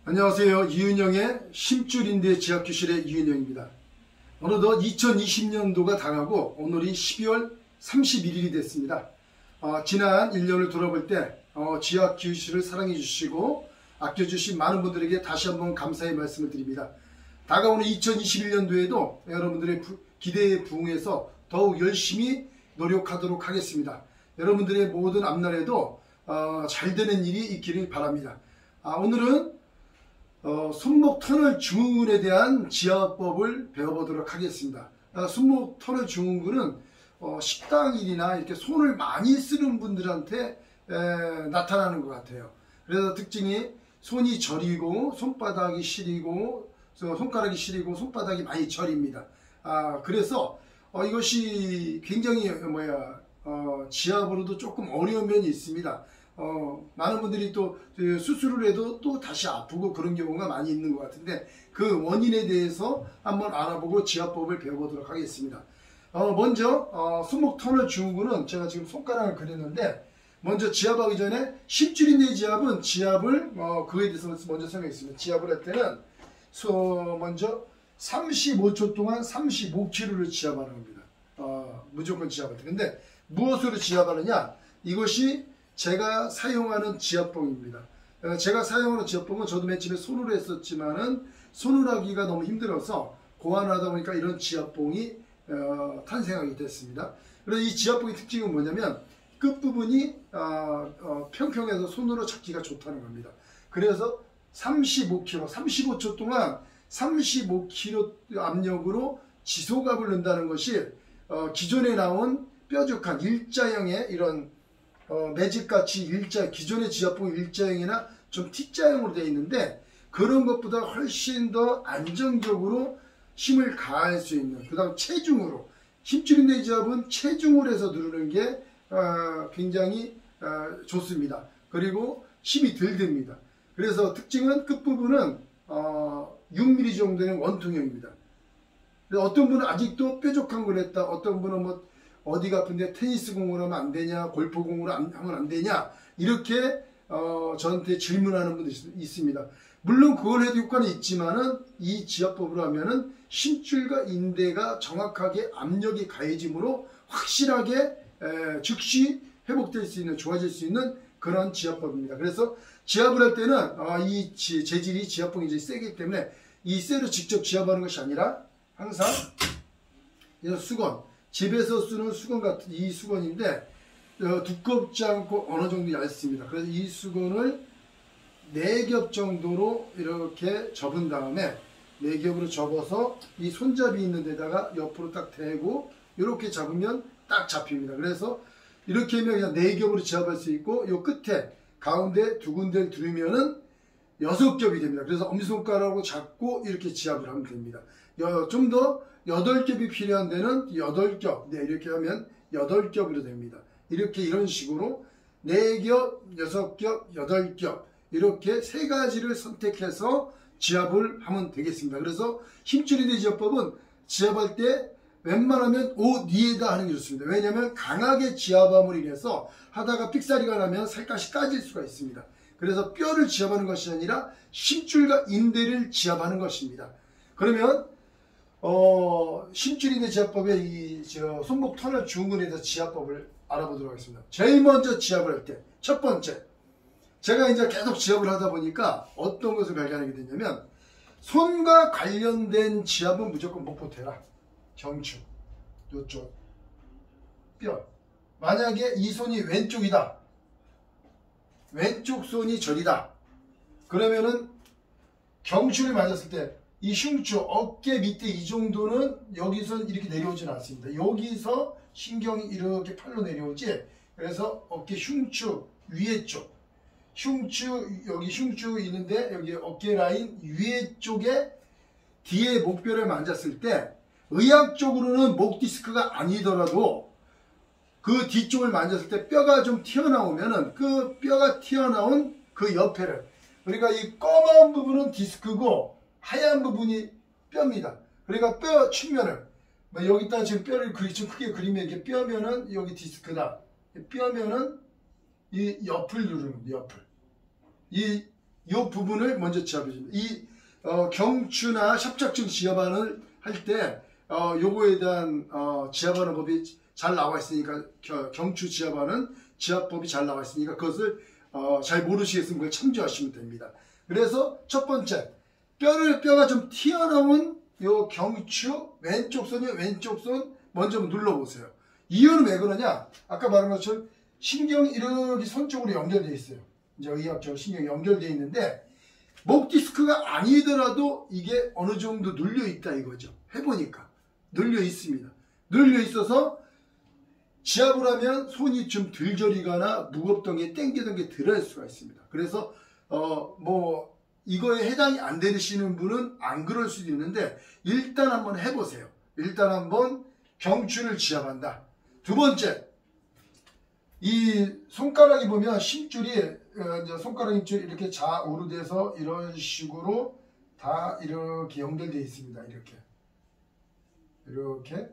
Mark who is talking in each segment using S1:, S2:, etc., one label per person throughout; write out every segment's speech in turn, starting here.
S1: 안녕하세요. 이은영의 힘줄인대 지압교실의 이은영입니다. 어느덧 2020년도가 다가고 오늘이 12월 31일이 됐습니다. 지난 1년을 돌아볼 때 지압교실을 사랑해 주시고 아껴주신 많은 분들에게 다시 한번 감사의 말씀을 드립니다. 다가오는 2021년도에도 여러분들의 기대에 부응해서 더욱 열심히 노력하도록 하겠습니다. 여러분들의 모든 앞날에도 잘 되는 일이 있기를 바랍니다. 오늘은 손목 터널 증후군에 대한 지압법을 배워보도록 하겠습니다. 손목 터널 증후군은 식당 일이나 이렇게 손을 많이 쓰는 분들한테 나타나는 것 같아요. 그래서 특징이 손이 저리고 손바닥이 시리고 손가락이 시리고 손바닥이 많이 저립니다. 그래서 이것이 굉장히 지압으로도 조금 어려운 면이 있습니다. 많은 분들이 또 수술을 해도 또 다시 아프고 그런 경우가 많이 있는 것 같은데 그 원인에 대해서 한번 알아보고 지압법을 배워보도록 하겠습니다. 먼저 손목 터널 증후군은 제가 지금 손가락을 그렸는데 먼저 지압하기 전에 힘줄인대 지압은 지압을 그거에 대해서 먼저 설명했습니다. 지압을 할 때는 먼저 35초 동안 35kg를 지압하는 겁니다. 무조건 지압할 때. 근데 무엇으로 지압하느냐? 이것이 제가 사용하는 지압봉입니다. 제가 사용하는 지압봉은 저도 맨 처음에 손으로 했었지만은 손으로 하기가 너무 힘들어서 고안하다 보니까 이런 지압봉이 탄생하게 됐습니다. 그래서 이 지압봉의 특징은 뭐냐면 끝부분이 평평해서 손으로 잡기가 좋다는 겁니다. 그래서 35kg, 35초 동안 35kg 압력으로 지속압을 넣는다는 것이 기존에 나온 뾰족한 일자형의 이런 매직같이 기존의 지압봉 일자형이나 좀 T자형으로 되어 있는데 그런 것보다 훨씬 더 안정적으로 힘을 가할 수 있는, 그 다음 체중으로, 힘줄인대 지압은 체중으로 해서 누르는 게 굉장히 좋습니다. 그리고 힘이 덜 듭니다. 그래서 특징은 끝부분은 6mm 정도 되는 원통형입니다. 어떤 분은 아직도 뾰족한 걸 했다, 어떤 분은 어디가 아픈데 테니스 공으로 하면 안 되냐, 골프 공으로 하면 안 되냐, 이렇게 저한테 질문하는 분들이 있습니다. 물론 그걸 해도 효과는 있지만은 이 지압법으로 하면은 힘줄과 인대가 정확하게 압력이 가해짐으로 확실하게 즉시 회복될 수 있는, 좋아질 수 있는 그런 지압법입니다. 그래서 지압을 할 때는 이 재질이 지압봉이 세기 때문에 이 쇠로 직접 지압하는 것이 아니라 항상 이런 수건, 집에서 쓰는 수건 같은 이 수건인데 두껍지 않고 어느 정도 얇습니다. 그래서 이 수건을 4겹 정도로 이렇게 접은 다음에 4겹으로 접어서 이 손잡이 있는 데다가 옆으로 딱 대고 이렇게 잡으면 딱 잡힙니다. 그래서 이렇게 하면 그냥 4겹으로 지압할 수 있고 이 끝에 가운데 두 군데를 두르면은 6겹이 됩니다. 그래서 엄지손가락으로 잡고 이렇게 지압을 하면 됩니다. 좀 더 8겹이 필요한 데는 8겹, 이렇게 하면 8겹으로 됩니다. 이런 식으로 4겹, 6겹, 8겹 이렇게 3가지를 선택해서 지압을 하면 되겠습니다. 그래서 힘줄인대 지압법은 지압할 때 웬만하면 옷 위에다 하는 게 좋습니다. 왜냐하면 강하게 지압함으로 인해서 하다가 삑사리가 나면 살갗이 까질 수가 있습니다. 그래서 뼈를 지압하는 것이 아니라 힘줄과 인대를 지압하는 것입니다. 그러면 힘줄인대 지압법의 손목 터널 증후군에 대해서 지압법을 알아보도록 하겠습니다. 제일 먼저 지압을 할 때 첫 번째, 제가 이제 계속 지압을 하다 보니까 어떤 것을 발견하게 됐냐면 손과 관련된 지압은 무조건 목포 대라, 경추, 요쪽 뼈. 만약에 이 손이 왼쪽이다, 왼쪽 손이 저리다, 그러면은 경추를 맞았을 때 이 흉추, 어깨 밑에 이 정도는 여기서 이렇게 내려오지는 않습니다. 여기서 신경이 이렇게 팔로 내려오지. 그래서 어깨 흉추 위에 쪽, 여기 흉추 있는데 여기 어깨 라인 위에 쪽에 뒤에 목뼈를 만졌을 때 의학적으로는 목 디스크가 아니더라도 그 뒤쪽을 만졌을 때 뼈가 좀 튀어나오면은 그 뼈가 튀어나온 그 옆에를, 그러니까 이 검은 부분은 디스크고 하얀 부분이 뼈입니다. 그러니까 뼈 측면을 여기다 지금 뼈를 좀 크게 그리면 이렇게 뼈면은 여기 디스크다, 뼈면은 이 옆을 누르는 겁니다. 옆을. 이 이 부분을 먼저 지압해 줍니다. 이 경추나 협착증 지압안을 할 때 요거에 대한 지압하는 법이 잘 나와 있으니까 경추 지압하는 지압법이 잘 나와 있으니까 그것을 잘 모르시겠으면 그걸 참조하시면 됩니다. 그래서 첫 번째 뼈가 좀 튀어나온 요 경추 왼쪽 손이 왼쪽 손 먼저 눌러보세요. 이유는 왜 그러냐? 아까 말한 것처럼 신경이 이렇게 손 쪽으로 연결되어 있어요. 이제 의학적으로 신경이 연결되어 있는데 목 디스크가 아니더라도 이게 어느 정도 눌려 있다 이거죠. 해보니까 눌려 있습니다. 눌려 있어서 지압을 하면 손이 좀 덜 저리거나 무겁던 게 땡기던 게 덜할 수가 있습니다. 그래서 뭐 이거에 해당이 안 되시는 분은 안 그럴 수도 있는데 일단 한번 해보세요. 일단 한번 경추를 지압한다. 두 번째, 이 손가락이 보면 힘줄이 이제 손가락 힘줄이 이렇게 좌우로 돼서 이런 식으로 다 이렇게 연결되어 있습니다. 이렇게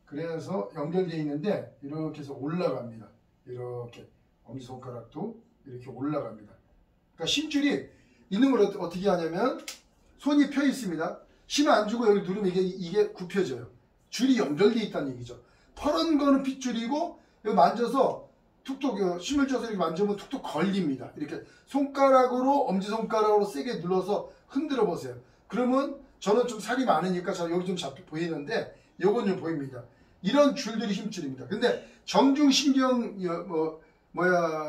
S1: 그래서 연결되어 있는데 이렇게 해서 올라갑니다. 이렇게 엄지손가락도 이렇게 올라갑니다. 그러니까 힘줄이 있는 걸 어떻게 하냐면 손이 펴 있습니다. 힘 안 주고 여기 누르면 이게 굽혀져요. 줄이 연결되어 있다는 얘기죠. 퍼런 거는 핏줄이고 여기 만져서 툭툭 힘을 줘서 이렇게 만지면 툭툭 걸립니다. 이렇게 손가락으로 엄지손가락으로 세게 눌러서 흔들어 보세요. 그러면 저는 좀 살이 많으니까 여기 좀 잡혀 보이는데 요건 좀 보입니다. 이런 줄들이 힘줄입니다. 근데 정중신경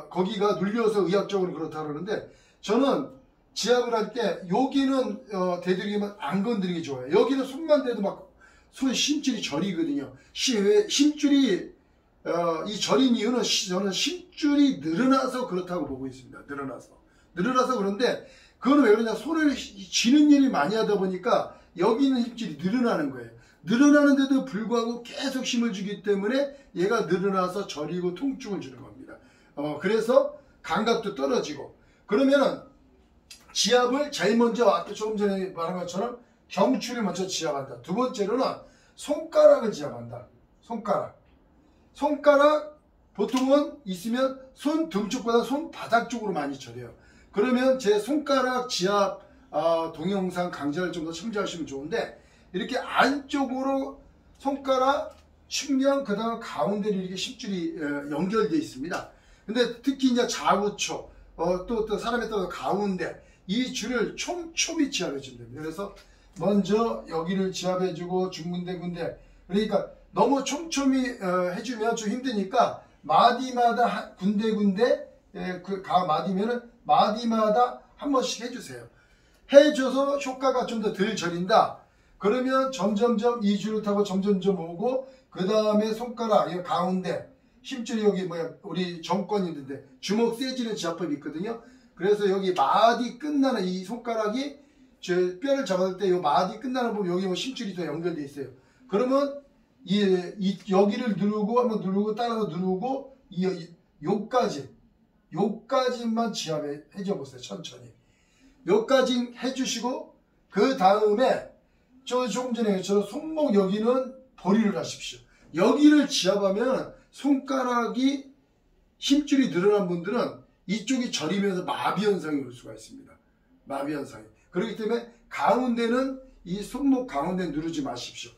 S1: 거기가 눌려서 의학적으로 그렇다 그러는데 저는 지압을 할 때 여기는 대드리면 안 건드리는 게 좋아요. 여기는 손만 대도 막 손 힘줄이 저리거든요. 힘줄이 이 저린 이유는 저는 힘줄이 늘어나서 그렇다고 보고 있습니다. 늘어나서 그런데 그거는 왜 그러냐, 손을 쥐는 일이 많이 하다 보니까 여기 있는 힘줄이 늘어나는 거예요. 늘어나는데도 불구하고 계속 힘을 주기 때문에 얘가 늘어나서 저리고 통증을 주는 겁니다. 그래서 감각도 떨어지고. 그러면은 지압을 제일 먼저 아까 조금 전에 말한 것처럼 경추를 먼저 지압한다. 두 번째로는 손가락을 지압한다. 손가락 보통은 있으면 손 등 쪽보다 손바닥 쪽으로 많이 저려요. 그러면 제 손가락 지압 동영상 강좌를 좀 더 참조하시면 좋은데 이렇게 안쪽으로 손가락, 측면, 그 다음 가운데로 이렇게 힘줄이 연결되어 있습니다. 근데 특히 이제 좌우초, 또 사람에 따라 가운데 이 줄을 촘촘히 지압해 주면 됩니다. 그래서 먼저 여기를 지압해주고 중군데 그러니까 너무 촘촘히 해주면 좀 힘드니까 마디마다 군데군데 마디면은 마디마다 한 번씩 해주세요. 해줘서 효과가 좀 더 덜 저린다. 그러면 점점점 이 줄을 타고 점점점 오고 그 다음에 손가락 이 가운데 힘줄이 여기 우리 정권이 있는데 주먹 세지는 지압법이 있거든요. 그래서 여기 마디 끝나는 이 손가락이 저 뼈를 잡았을 때 이 마디 끝나는 부분 여기 힘줄이 더 연결되어 있어요. 그러면 여기를 누르고 한번 누르고 따라서 누르고 요까지만 지압해 줘 보세요. 천천히 요까지 해주시고 그 다음에 조금 전에 저는 손목 여기는 보리를 하십시오. 여기를 지압하면 손가락이 힘줄이 늘어난 분들은 이쪽이 저리면서 마비 현상이 올 수가 있습니다. 마비 현상이. 그렇기 때문에 가운데는 이 손목 가운데 누르지 마십시오.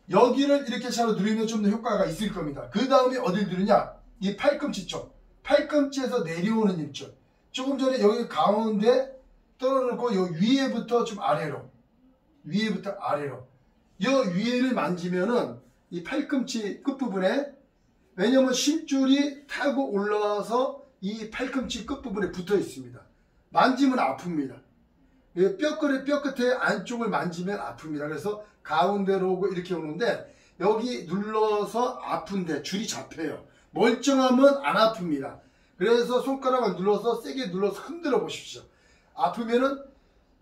S1: 여기를 이렇게 잘 누르면 좀 더 효과가 있을 겁니다. 그 다음에 어딜 누르냐? 이 팔꿈치 쪽. 팔꿈치에서 내려오는 힘줄. 조금 전에 여기 가운데 떨어놓고 요 위에부터 좀 아래로. 요 위에를 만지면은 이 팔꿈치 끝부분에 왜냐면 힘줄이 타고 올라와서 이 팔꿈치 끝부분에 붙어 있습니다. 만지면 아픕니다. 뼈 끝에 안쪽을 만지면 아픕니다. 그래서 가운데로 오고 이렇게 오는데 여기 눌러서 아픈데 줄이 잡혀요. 멀쩡하면 안 아픕니다. 그래서 손가락을 눌러서 세게 눌러서 흔들어 보십시오. 아프면은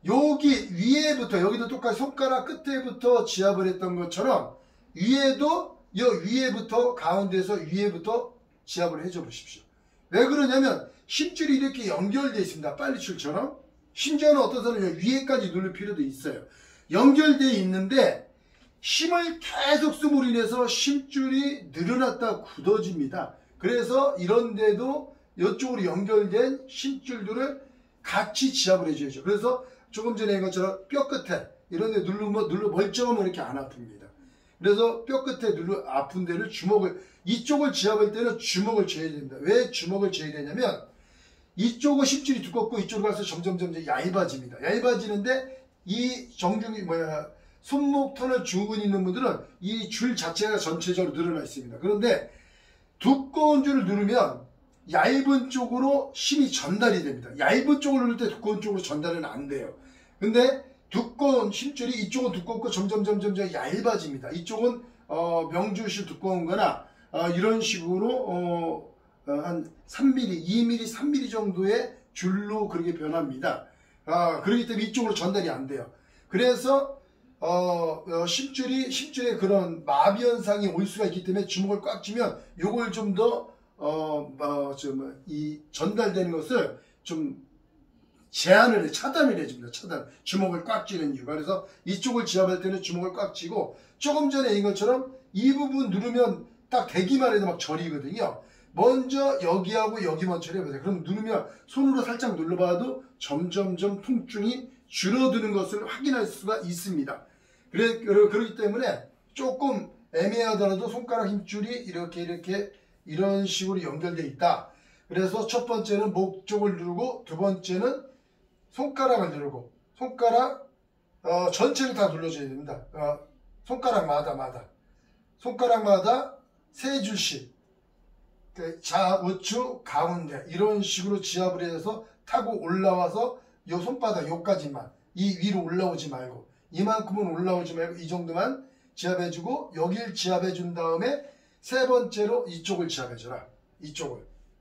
S1: 여기 위에부터 여기도 똑같이 손가락 끝에부터 지압을 했던 것처럼 위에도 위에부터 가운데에서 위에부터 지압을 해줘 보십시오. 왜 그러냐면 힘줄이 이렇게 연결되어 있습니다. 빨리줄처럼. 심지어는 어떤 사람은 위에까지 누를 필요도 있어요. 연결되어 있는데 힘을 계속 씀으로 인해서 힘줄이 늘어났다 굳어집니다. 그래서 이런데도 이쪽으로 연결된 힘줄들을 같이 지압을 해줘야죠. 그래서 조금 전에 한 것처럼 뼈 끝에 이런 데 눌러 멀쩡하면 이렇게 안 아픕니다. 그래서 뼈 끝에 아픈 데를 이쪽을 지압할 때는 주먹을 쥐어야 됩니다. 왜 주먹을 쥐어야 되냐면 이쪽은 힘줄이 두껍고 이쪽으로 가서 점점 얇아집니다. 얇아지는데 이 손목 터널 증후군이 있는 분들은 이 줄 자체가 전체적으로 늘어나 있습니다. 그런데 두꺼운 줄을 누르면 얇은 쪽으로 힘이 전달이 됩니다. 얇은 쪽을 누를 때 두꺼운 쪽으로 전달은 안 돼요. 근데 두꺼운 힘줄이 이쪽은 두껍고 점점 얇아집니다. 이쪽은 명주실 두꺼운 거나 이런 식으로 한 3mm, 2mm, 3mm 정도의 줄로 그렇게 변합니다. 그렇기 때문에 이쪽으로 전달이 안 돼요. 그래서 심줄에 그런 마비 현상이 올 수가 있기 때문에 주먹을 꽉 쥐면 요걸 좀 더 이 전달되는 것을 좀 차단을 해줍니다. 주먹을 꽉 쥐는 이유가. 그래서 이쪽을 지압할 때는 주먹을 꽉 쥐고, 조금 전에 인 것처럼 이 부분 누르면 딱 대기만 해도 막 저리거든요. 먼저 여기하고 여기만 처리해보세요. 그럼 누르면 손으로 살짝 눌러봐도 점점점 통증이 줄어드는 것을 확인할 수가 있습니다. 그렇기 때문에 조금 애매하더라도 손가락 힘줄이 이렇게 이런 식으로 연결되어 있다. 그래서 첫 번째는 목 쪽을 누르고, 두 번째는 손가락을 누르고, 손가락 전체를 다 눌러줘야 됩니다. 손가락마다 세 줄씩 좌우측 가운데 이런 식으로 지압을 해서 타고 올라와서 요 손바닥 요까지만, 이 위로 올라오지 말고, 이만큼은 올라오지 말고 이 정도만 지압해주고, 여길 지압해준 다음에 세 번째로 이쪽을 지압해줘라.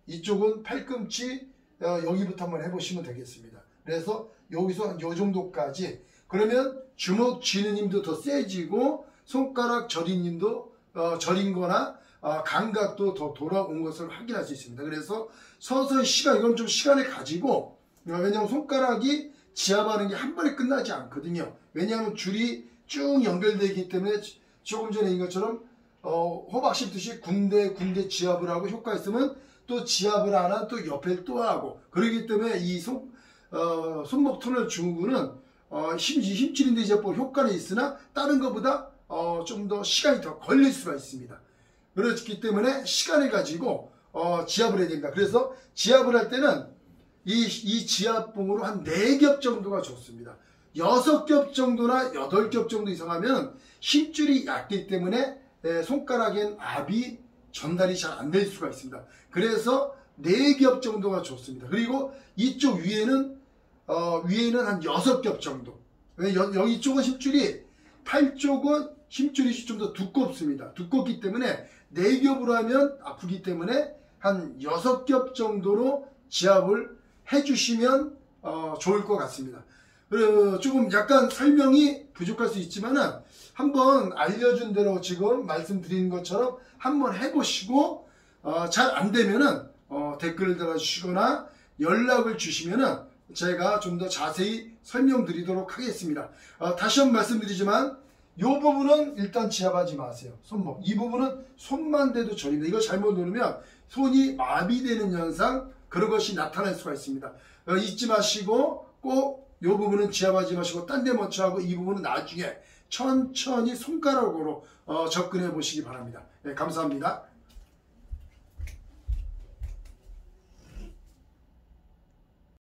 S1: 이쪽은 팔꿈치 여기부터 한번 해보시면 되겠습니다. 그래서 여기서 요 정도까지, 그러면 주먹 쥐는 힘도 더 세지고 손가락 저린 힘도 저린 거나 감각도 더 돌아온 것을 확인할 수 있습니다. 그래서 서서히 이건 좀 시간을 가지고, 왜냐하면 손가락이 지압하는 게 한 번에 끝나지 않거든요. 왜냐하면 줄이 쭉 연결되기 때문에 조금 전에 인 것처럼 호박 씹듯이 군데 지압을 하고, 효과 있으면 또 지압을 하나 또 옆에 또 하고, 그렇기 때문에 이 손목 터널 증후군은 힘줄인대 이제법 효과는 있으나 다른 것보다 좀 더 시간이 더 걸릴 수가 있습니다. 그렇기 때문에 시간을 가지고 지압을 해야 됩니다. 그래서 지압을 할 때는 이 지압봉으로 한 4겹 정도가 좋습니다. 6겹 정도나 8겹 정도 이상하면 힘줄이 얕기 때문에 손가락엔 압이 전달이 잘 안 될 수가 있습니다. 그래서 4겹 정도가 좋습니다. 그리고 이쪽 위에는 한 6겹 정도. 여기 쪽은 힘줄이, 팔 쪽은 힘줄이 좀 더 두껍습니다. 두껍기 때문에 4겹으로 하면 아프기 때문에 한 6겹 정도로 지압을 해주시면 좋을 것 같습니다. 조금 약간 설명이 부족할 수 있지만은 한번 알려준 대로 지금 말씀드린 것처럼 한번 해보시고 잘 안되면은 댓글을 달아주시거나 연락을 주시면은 제가 좀 더 자세히 설명드리도록 하겠습니다. 다시 한번 말씀드리지만 이 부분은 일단 지압하지 마세요. 손목. 이 부분은 손만 대도 저립니다. 이거 잘못 누르면 손이 마비되는 현상, 그런 것이 나타날 수가 있습니다. 잊지 마시고 꼭 이 부분은 지압하지 마시고 딴 데 먼저 하고, 이 부분은 나중에 천천히 손가락으로 접근해 보시기 바랍니다. 네, 감사합니다.